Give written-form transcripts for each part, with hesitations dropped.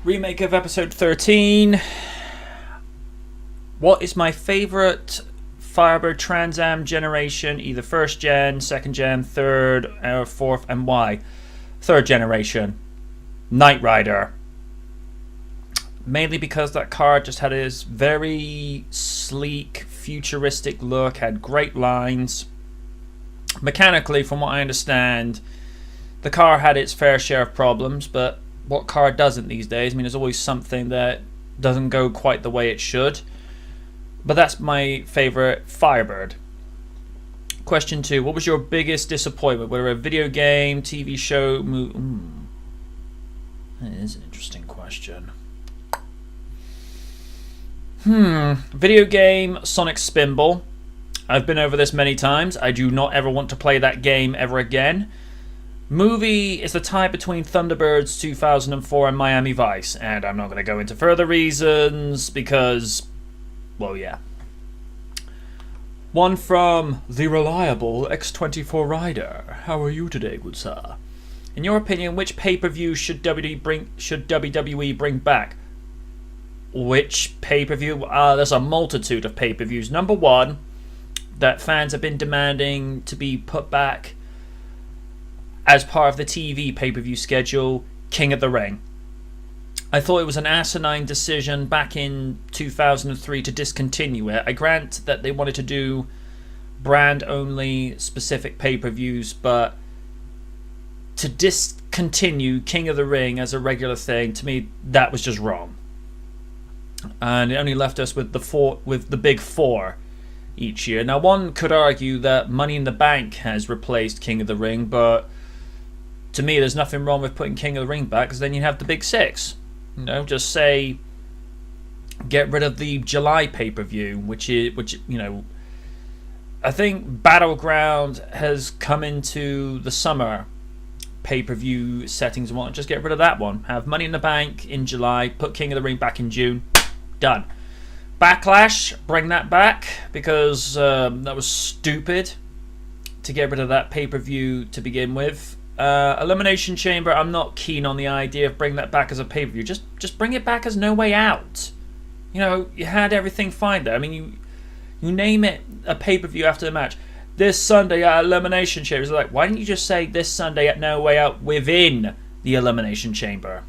Remake of episode 13. What is my favourite Firebird Trans Am generation? Either first gen, second gen, third, or fourth, and why? Third generation. Knight Rider. Mainly because that car just had this very sleek, futuristic look, had great lines. Mechanically, from what I understand, the car had its fair share of problems, but what car doesn't these days? I mean, there's always something that doesn't go quite the way it should. But that's my favourite Firebird. Question 2. What was your biggest disappointment? Whether a video game, TV show, movie... That is an interesting question. Video game, Sonic Spinball. I've been over this many times. I do not ever want to play that game ever again. Movie is the tie between Thunderbirds 2004 and Miami Vice. And I'm not going to go into further reasons because, well, yeah. One from the reliable X24 Rider. How are you today, good sir? In your opinion, which pay-per-view should WWE bring back? Which pay-per-view? There's a multitude of pay-per-views. Number one, that fans have been demanding to be put back as part of the TV pay-per-view schedule, King of the Ring. I thought it was an asinine decision back in 2003 to discontinue it. I grant that they wanted to do brand-only specific pay-per-views, but to discontinue King of the Ring as a regular thing, to me, that was just wrong. And it only left us with the big four each year. Now, one could argue that Money in the Bank has replaced King of the Ring, but to me, there's nothing wrong with putting King of the Ring back, because then you have the big six. You know, just say, get rid of the July pay-per-view, which you know, I think Battleground has come into the summer pay-per-view settings and whatnot. Just get rid of that one. Have Money in the Bank in July, put King of the Ring back in June. Done. Backlash, bring that back, because that was stupid to get rid of that pay-per-view to begin with. Elimination Chamber, I'm not keen on the idea of bringing that back as a pay-per-view. Just bring it back as No Way Out. You know, you had everything fine there. I mean, you name it a pay-per-view after the match. This Sunday at Elimination Chamber. It's like, why didn't you just say this Sunday at No Way Out within the Elimination Chamber?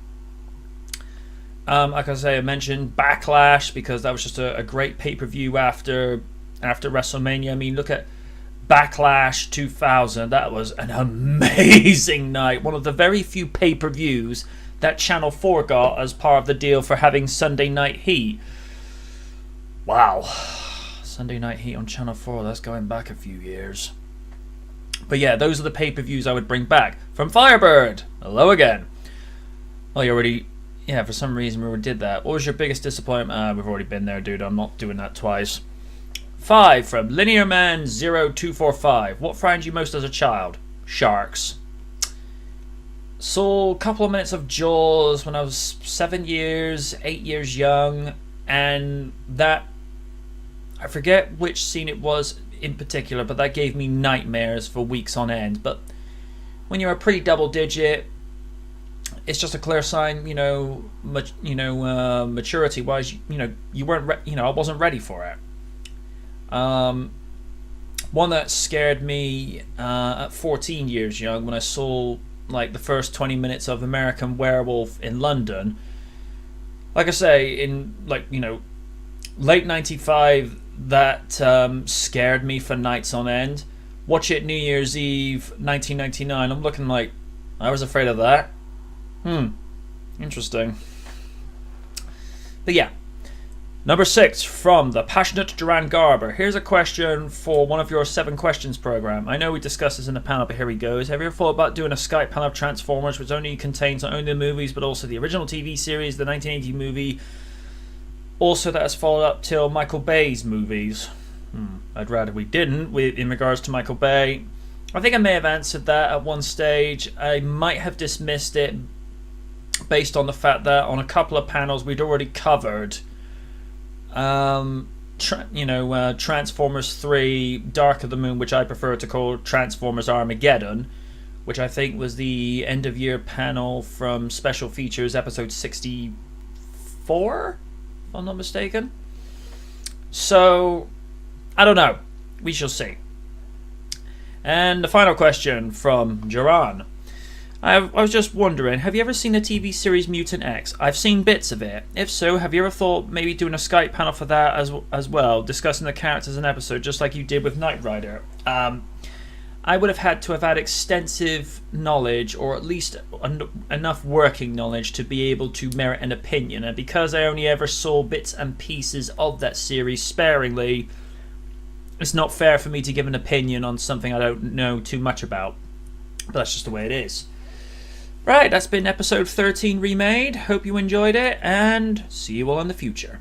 Like I mentioned Backlash, because that was just a great pay-per-view after WrestleMania. I mean, look at Backlash 2000. That was an amazing night. One of the very few pay-per-views that Channel 4 got as part of the deal for having Sunday Night Heat. Wow. Sunday Night Heat on Channel 4. That's going back a few years. But yeah, those are the pay-per-views I would bring back. From Firebird. Hello again. Well, you already... Yeah, for some reason we already did that. What was your biggest disappointment? We've already been there, dude. I'm not doing that twice. 5 from LinearMan0245. What frightened you most as a child? Sharks. Saw a couple of minutes of Jaws when I was 8 years young, and that, I forget which scene it was in particular, but that gave me nightmares for weeks on end. But when you're a pre-double digit, it's just a clear sign, maturity-wise, you weren't, I wasn't ready for it. One that scared me at 14 years young, when I saw like the first 20 minutes of American Werewolf in London. Like I say, in late 95, that scared me for nights on end. Watch it New Year's Eve 1999. I'm looking like I was afraid of that. Interesting. But yeah. Number 6 from the passionate Duran Garber. Here's a question for one of your 7 questions program. I know we discussed this in the panel, but here he goes. Have you ever thought about doing a Skype panel of Transformers, which only contains not only the movies but also the original TV series, the 1980 movie, also that has followed up till Michael Bay's movies? I'd rather we didn't. In regards to Michael Bay, I think I may have answered that at one stage. I might have dismissed it based on the fact that on a couple of panels we'd already covered Transformers 3 Dark of the Moon, which I prefer to call Transformers Armageddon, which I think was the end of year panel from Special Features episode 64, if I'm not mistaken. So, I don't know. We shall see. And the final question from Jaran. I was just wondering, have you ever seen the TV series Mutant X? I've seen bits of it. If so, have you ever thought maybe doing a Skype panel for that as well, discussing the characters in episode, just like you did with Knight Rider? I would have had to have had extensive knowledge, or at least enough working knowledge to be able to merit an opinion. And because I only ever saw bits and pieces of that series sparingly, it's not fair for me to give an opinion on something I don't know too much about. But that's just the way it is. Right, that's been episode 13 remade. Hope you enjoyed it, and see you all in the future.